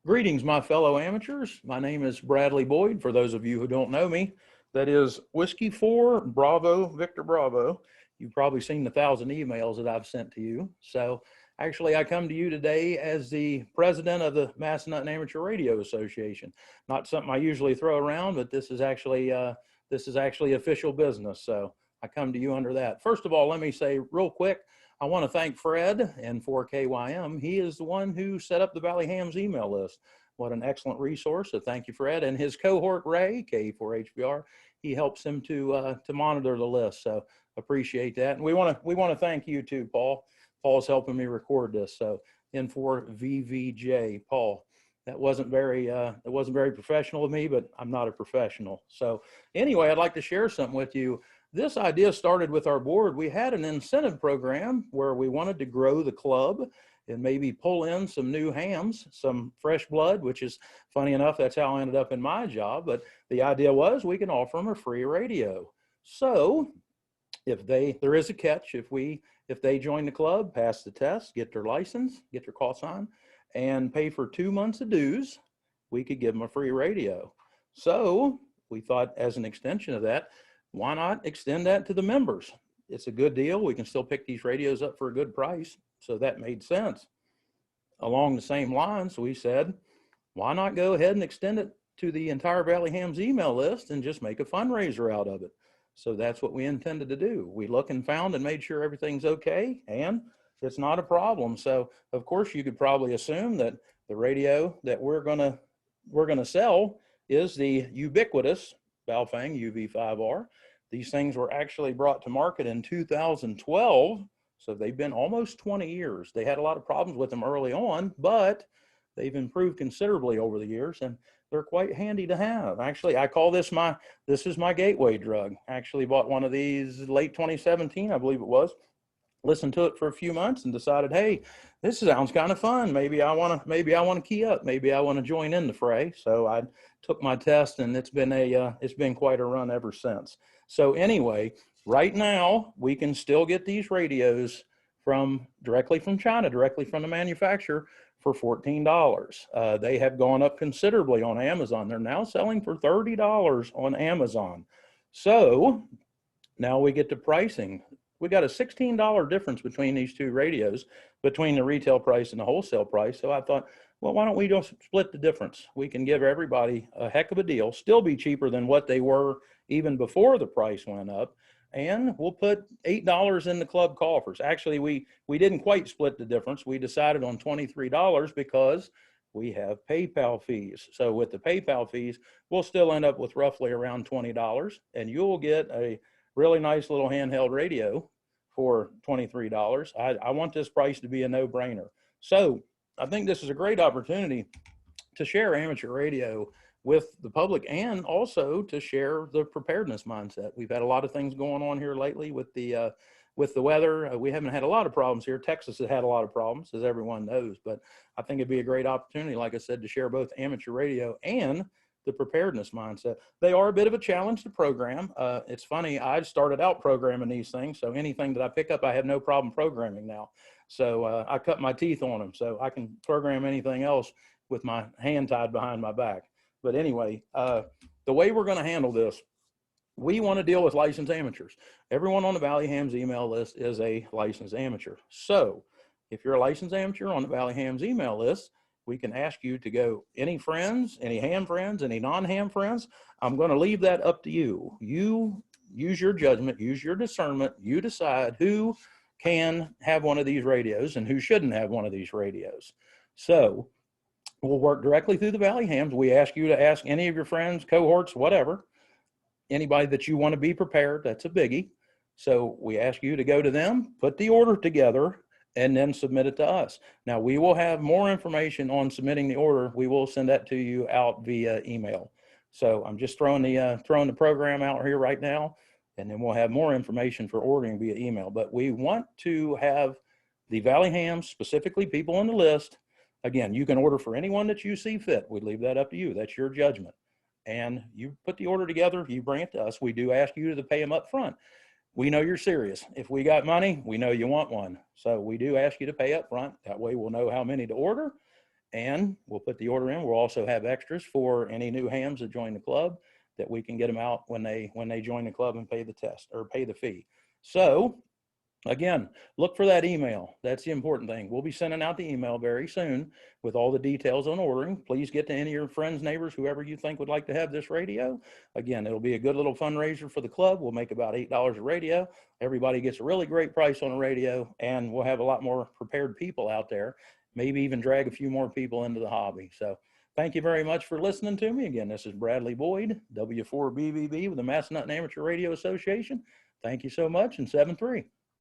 Greetings, my fellow amateurs. My name is Bradley Boyd. For those of you who don't know me, that is Whiskey 4 Bravo Victor Bravo. You've probably seen the 1,000 emails that I've sent to you. So actually, I come to you today as the president of the Massanutten Amateur Radio Association. Not something I usually throw around, but this is actually official business. So I come to you under that. First of all, let me say real quick, I want to thank Fred and 4KYM. He is the one who set up the Valley Hams email list. What an excellent resource. So thank you, Fred. And his cohort, Ray, K4HBR, he helps him to monitor the list. So appreciate that. And we want to thank you too, Paul. Paul's helping me record this. So N4VVJ, Paul. That wasn't very professional of me, but I'm not a professional. So anyway, I'd like to share something with you. This idea started with our board. We had an incentive program where we wanted to grow the club and maybe pull in some new hams, some fresh blood, which is funny enough, that's how I ended up in my job. But the idea was we can offer them a free radio. So there is a catch. If they join the club, pass the test, get their license, get their call sign, and pay for 2 months of dues, we could give them a free radio. So we thought, as an extension of that, why not extend that to the members? It's a good deal. We can still pick these radios up for a good price. So that made sense. Along the same lines, we said, why not go ahead and extend it to the entire Valley Hams email list and just make a fundraiser out of it? So that's what we intended to do. We looked and found and made sure everything's okay, and it's not a problem. So of course you could probably assume that the radio that we're gonna sell is the ubiquitous Baofeng UV5R. These things were actually brought to market in 2012, so they've been almost 20 years. They had a lot of problems with them early on, but they've improved considerably over the years, and they're quite handy to have. Actually, I call this is my gateway drug. I actually bought one of these late 2017, I believe it was. Listened to it for a few months and decided, hey, this sounds kind of fun. Maybe I want to key up. Maybe I want to join in the fray. So I took my test, and it's been quite a run ever since. So anyway, right now we can still get these radios directly from China, directly from the manufacturer, for $14. They have gone up considerably on Amazon. They're now selling for $30 on Amazon. So now we get to pricing. We got a $16 difference between these two radios, between the retail price and the wholesale price. So I thought, well, why don't we just split the difference? We can give everybody a heck of a deal, still be cheaper than what they were even before the price went up. And we'll put $8 in the club coffers. Actually, we didn't quite split the difference. We decided on $23 because we have PayPal fees. So with the PayPal fees, we'll still end up with roughly around $20, and you'll get a really nice little handheld radio for $23. I want this price to be a no-brainer. So I think this is a great opportunity to share amateur radio with the public, and also to share the preparedness mindset. We've had a lot of things going on here lately with the weather. We haven't had a lot of problems here. Texas has had a lot of problems, as everyone knows, but I think it'd be a great opportunity, like I said, to share both amateur radio and the preparedness mindset. They are a bit of a challenge to program. It's funny, I started out programming these things, so anything that I pick up, I have no problem programming now. So I cut my teeth on them, so I can program anything else with my hand tied behind my back. But anyway, the way we're gonna handle this, we wanna deal with licensed amateurs. Everyone on the Valley Hams email list is a licensed amateur. So if you're a licensed amateur on the Valley Hams email list, we can ask you to go, any friends, any ham friends, any non-ham friends, I'm gonna leave that up to you. You use your judgment, use your discernment, you decide who can have one of these radios and who shouldn't have one of these radios. So we'll work directly through the Valley Hams. We ask you to ask any of your friends, cohorts, whatever, anybody that you want to be prepared, that's a biggie. So we ask you to go to them, put the order together, and then submit it to us. Now we will have more information on submitting the order. We will send that to you out via email. So I'm just throwing the program out here right now, and then we'll have more information for ordering via email. But we want to have the Valley Hams, specifically people on the list. Again, you can order for anyone that you see fit. We leave that up to you. That's your judgment. And you put the order together, you bring it to us. We do ask you to pay them up front. We know you're serious. If we got money, we know you want one. So we do ask you to pay up front. That way we'll know how many to order. and we'll put the order in. We'll also have extras for any new hams that join the club, that we can get them out when they join the club and pay the test or pay the fee. So again, look for that email. That's the important thing. We'll be sending out the email very soon with all the details on ordering. Please get to any of your friends, neighbors, whoever you think would like to have this radio. Again, it'll be a good little fundraiser for the club. We'll make about $8 a radio. Everybody gets a really great price on a radio, and we'll have a lot more prepared people out there, maybe even drag a few more people into the hobby. So thank you very much for listening to me. Again, this is Bradley Boyd, W4BBB with the Massanutten Amateur Radio Association. Thank you so much, and 7-3.